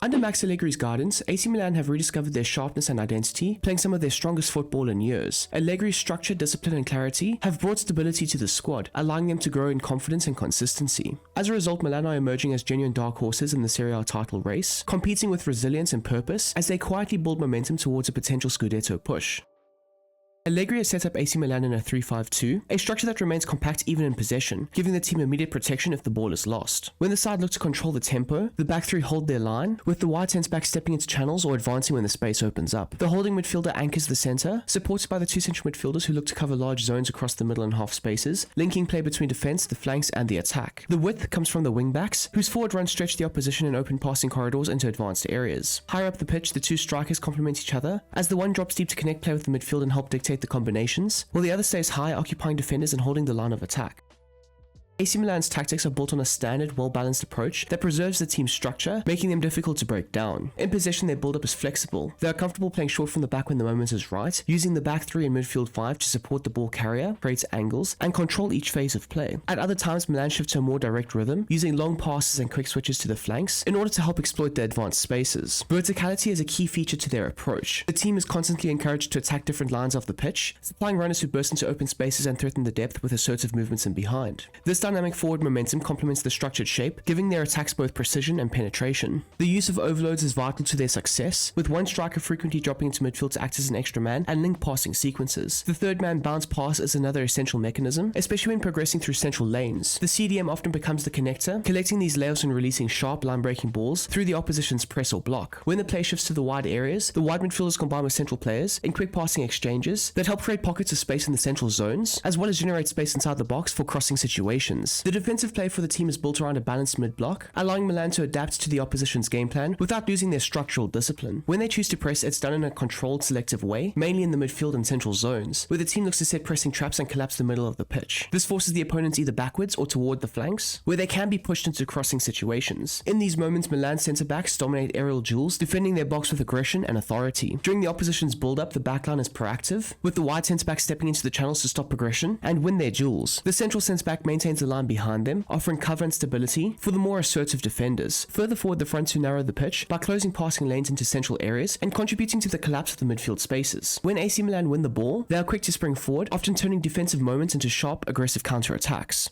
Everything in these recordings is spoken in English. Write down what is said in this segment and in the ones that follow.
Under Max Allegri's guidance, AC Milan have rediscovered their sharpness and identity, playing some of their strongest football in years. Allegri's structure, discipline and clarity have brought stability to the squad, allowing them to grow in confidence and consistency. As a result, Milan are emerging as genuine dark horses in the SerieA title race, competing with resilience and purpose as they quietly build momentum towards a potential Scudetto push. Allegri has set up AC Milan in a 3-5-2, a structure that remains compact even in possession, giving the team immediate protection if the ball is lost. When the side look to control the tempo, the back three hold their line, with the wide centre-back stepping into channels or advancing when the space opens up. The holding midfielder anchors the centre, supported by the two central midfielders who look to cover large zones across the middle and half spaces, linking play between defence, the flanks and the attack. The width comes from the wing-backs, whose forward runs stretch the opposition in open passing corridors into advanced areas. Higher up the pitch, the two strikers complement each other, as the one drops deep to connect play with the midfield and help dictate the combinations, while the other stays high, occupying defenders and holding the line of attack. AC Milan's tactics are built on a standard, well-balanced approach that preserves the team's structure, making them difficult to break down. In possession, their build-up is flexible. They are comfortable playing short from the back when the moment is right, using the back three and midfield five to support the ball carrier, create angles, and control each phase of play. At other times, Milan shift to a more direct rhythm, using long passes and quick switches to the flanks in order to help exploit the advanced spaces. Verticality is a key feature to their approach. The team is constantly encouraged to attack different lines of the pitch, supplying runners who burst into open spaces and threaten the depth with assertive movements in behind. This dynamic forward momentum complements the structured shape, giving their attacks both precision and penetration. The use of overloads is vital to their success, with one striker frequently dropping into midfield to act as an extra man and link passing sequences. The third man bounce pass is another essential mechanism, especially when progressing through central lanes. The CDM often becomes the connector, collecting these layouts and releasing sharp line-breaking balls through the opposition's press or block. When the play shifts to the wide areas, the wide midfielders combine with central players in quick passing exchanges that help create pockets of space in the central zones, as well as generate space inside the box for crossing situations. The defensive play for the team is built around a balanced mid-block, allowing Milan to adapt to the opposition's game plan without losing their structural discipline. When they choose to press, it's done in a controlled, selective way, mainly in the midfield and central zones, where the team looks to set pressing traps and collapse the middle of the pitch. This forces the opponents either backwards or toward the flanks, where they can be pushed into crossing situations. In these moments, Milan's centre-backs dominate aerial duels, defending their box with aggression and authority. During the opposition's build-up, the backline is proactive, with the wide centre-back stepping into the channels to stop progression and win their duels. The central centre-back maintains the line behind them, offering cover and stability for the more assertive defenders. Further forward, the front two narrow the pitch by closing passing lanes into central areas and contributing to the collapse of the midfield spaces. When AC Milan win the ball, they are quick to spring forward, often turning defensive moments into sharp, aggressive counter-attacks.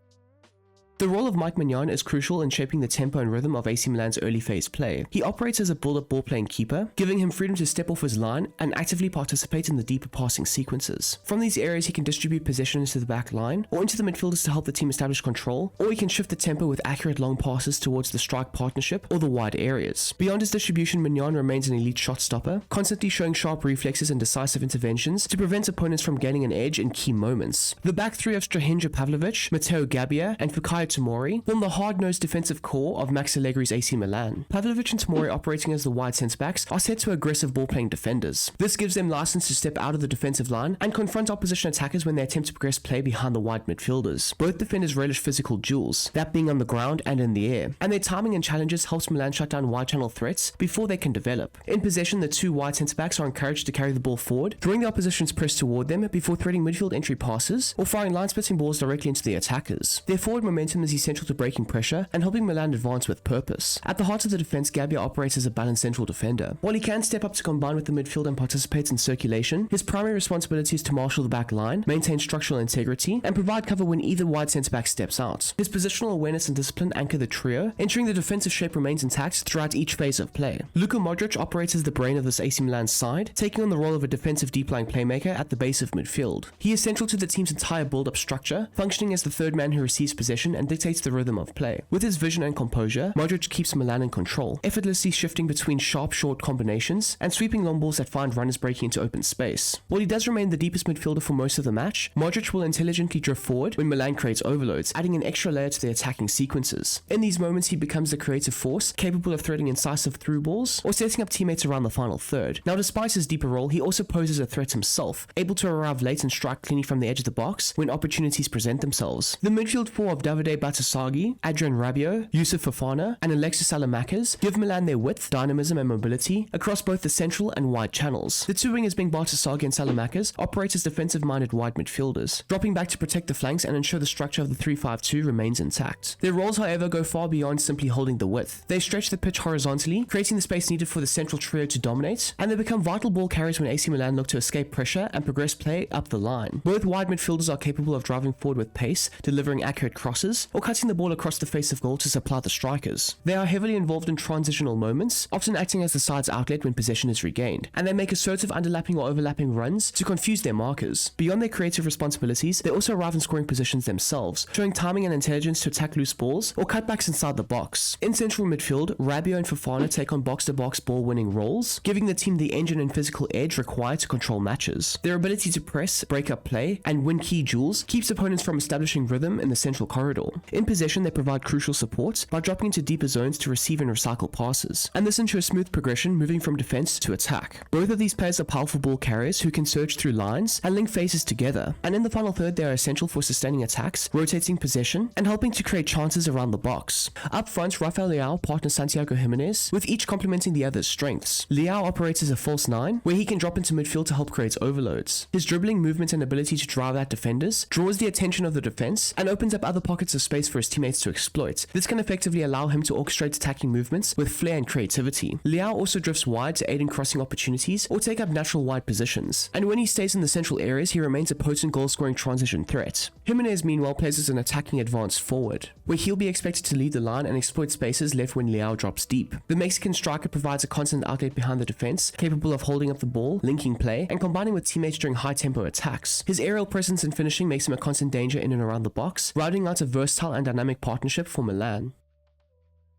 The role of Mike Maignan is crucial in shaping the tempo and rhythm of AC Milan's early phase play. He operates as a build-up ball-playing keeper, giving him freedom to step off his line and actively participate in the deeper passing sequences. From these areas, he can distribute possession into the back line or into the midfielders to help the team establish control, or he can shift the tempo with accurate long passes towards the strike partnership or the wide areas. Beyond his distribution, Maignan remains an elite shot stopper, constantly showing sharp reflexes and decisive interventions to prevent opponents from gaining an edge in key moments. The back three of Strahinja Pavlovic, Matteo Gabbia, and Fikayo Tomori form the hard-nosed defensive core of Max Allegri's AC Milan. Pavlovic and Tomori, operating as the wide centre-backs, are set to aggressive ball-playing defenders. This gives them license to step out of the defensive line and confront opposition attackers when they attempt to progress play behind the wide midfielders. Both defenders relish physical duels, that being on the ground and in the air, and their timing and challenges helps Milan shut down wide channel threats before they can develop. In possession, the two wide centre-backs are encouraged to carry the ball forward, drawing the opposition's press toward them before threading midfield entry passes or firing line-splitting balls directly into the attackers. Their forward momentum is essential to breaking pressure and helping Milan advance with purpose. At the heart of the defense, Gabbia operates as a balanced central defender. While he can step up to combine with the midfield and participates in circulation, his primary responsibility is to marshal the back line, maintain structural integrity, and provide cover when either wide centre-back steps out. His positional awareness and discipline anchor the trio, ensuring the defensive shape remains intact throughout each phase of play. Luka Modric operates as the brain of this AC Milan side, taking on the role of a defensive deep-lying playmaker at the base of midfield. He is central to the team's entire build-up structure, functioning as the third man who receives possession and dictates the rhythm of play. With his vision and composure, Modric keeps Milan in control, effortlessly shifting between sharp short combinations and sweeping long balls that find runners breaking into open space. While he does remain the deepest midfielder for most of the match, Modric will intelligently drift forward when Milan creates overloads, adding an extra layer to the attacking sequences. In these moments, he becomes the creative force, capable of threading incisive through balls or setting up teammates around the final third. Now, despite his deeper role, he also poses a threat himself, able to arrive late and strike cleanly from the edge of the box when opportunities present themselves. The midfield four of Davide Batshuayi, Adrien Rabiot, Youssouf Fofana, and Alexis Saelemaekers give Milan their width, dynamism, and mobility across both the central and wide channels. The two wingers being Batshuayi and Saelemaekers operate as defensive-minded wide midfielders, dropping back to protect the flanks and ensure the structure of the 3-5-2 remains intact. Their roles, however, go far beyond simply holding the width. They stretch the pitch horizontally, creating the space needed for the central trio to dominate, and they become vital ball carriers when AC Milan look to escape pressure and progress play up the line. Both wide midfielders are capable of driving forward with pace, delivering accurate crosses, or cutting the ball across the face of goal to supply the strikers. They are heavily involved in transitional moments, often acting as the side's outlet when possession is regained, and they make assertive underlapping or overlapping runs to confuse their markers. Beyond their creative responsibilities, they also arrive in scoring positions themselves, showing timing and intelligence to attack loose balls or cutbacks inside the box. In central midfield, Rabiot and Fofana take on box-to-box ball-winning roles, giving the team the engine and physical edge required to control matches. Their ability to press, break up play, and win key duels keeps opponents from establishing rhythm in the central corridor. In possession, they provide crucial support by dropping into deeper zones to receive and recycle passes, and this ensures smooth progression moving from defense to attack. Both of these players are powerful ball carriers who can surge through lines and link phases together, and in the final third they are essential for sustaining attacks, rotating possession, and helping to create chances around the box. Up front, Rafael Leao partners Santiago Jimenez, with each complementing the other's strengths. Leao operates as a false nine, where he can drop into midfield to help create overloads. His dribbling, movement, and ability to drive out defenders draws the attention of the defense and opens up other pockets of space for his teammates to exploit. This can effectively allow him to orchestrate attacking movements with flair and creativity. Leao also drifts wide to aid in crossing opportunities or take up natural wide positions, and when he stays in the central areas, he remains a potent goal-scoring transition threat. Jimenez, meanwhile, plays as an attacking advance forward, where he'll be expected to lead the line and exploit spaces left when Leao drops deep. The Mexican striker provides a constant outlet behind the defense, capable of holding up the ball, linking play, and combining with teammates during high-tempo attacks. His aerial presence and finishing makes him a constant danger in and around the box, rounding out a versatile and dynamic partnership for Milan.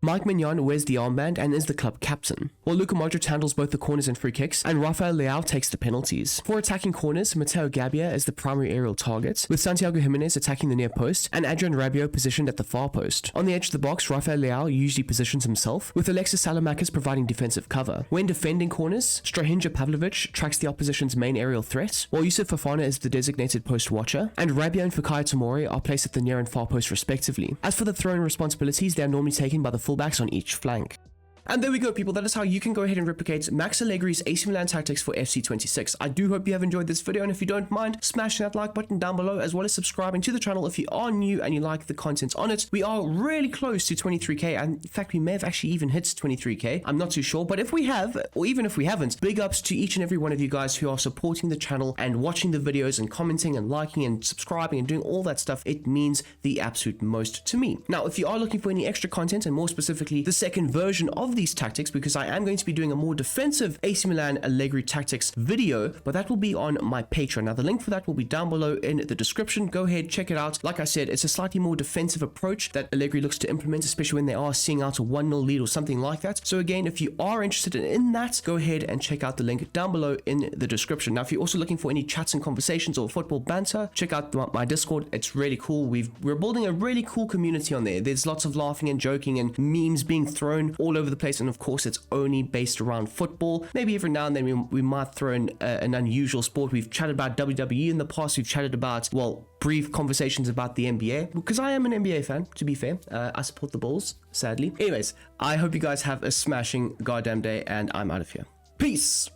Mike Maignan wears the armband and is the club captain, while Luka Modric handles both the corners and free kicks, and Rafael Leao takes the penalties. For attacking corners, Matteo Gabbia is the primary aerial target, with Santiago Jimenez attacking the near post and Adrien Rabiot positioned at the far post. On the edge of the box, Rafael Leao usually positions himself, with Alexis Saelemaekers providing defensive cover. When defending corners, Strahinja Pavlovic tracks the opposition's main aerial threat, while Youssouf Fofana is the designated post watcher, and Rabiot and Fikayo Tomori are placed at the near and far post respectively. As for the throw-in responsibilities, they are normally taken by the fullbacks on each flank. And there we go, people. That is how you can go ahead and replicate Max Allegri's AC Milan tactics for FC26. I do hope you have enjoyed this video, and if you don't mind, smashing that like button down below, as well as subscribing to the channel if you are new and you like the content on it. We are really close to 23k, and in fact, we may have actually even hit 23k. I'm not too sure, but if we have, or even if we haven't, big ups to each and every one of you guys who are supporting the channel and watching the videos and commenting and liking and subscribing and doing all that stuff. It means the absolute most to me. Now, if you are looking for any extra content, and more specifically the second version of these tactics, because I am going to be doing a more defensive AC Milan Allegri tactics video, but that will be on my Patreon. Now, the link for that will be down below in the description. Go ahead, check it out. Like I said, it's a slightly more defensive approach that Allegri looks to implement, especially when they are seeing out a 1-0 lead or something like that. So again, if you are interested in that, go ahead and check out the link down below in the description. Now, if you're also looking for any chats and conversations or football banter, check out my Discord. It's really cool. We're building a really cool community on there. There's lots of laughing and joking and memes being thrown all over the place, and of course, it's only based around football. Maybe every now and then we might throw in an unusual sport. We've chatted about WWE in the past. We've chatted about, well, brief conversations about the NBA, because I am an NBA fan, to be fair. I support the Bulls, sadly. Anyways, I hope you guys have a smashing goddamn day, and I'm out of here. Peace!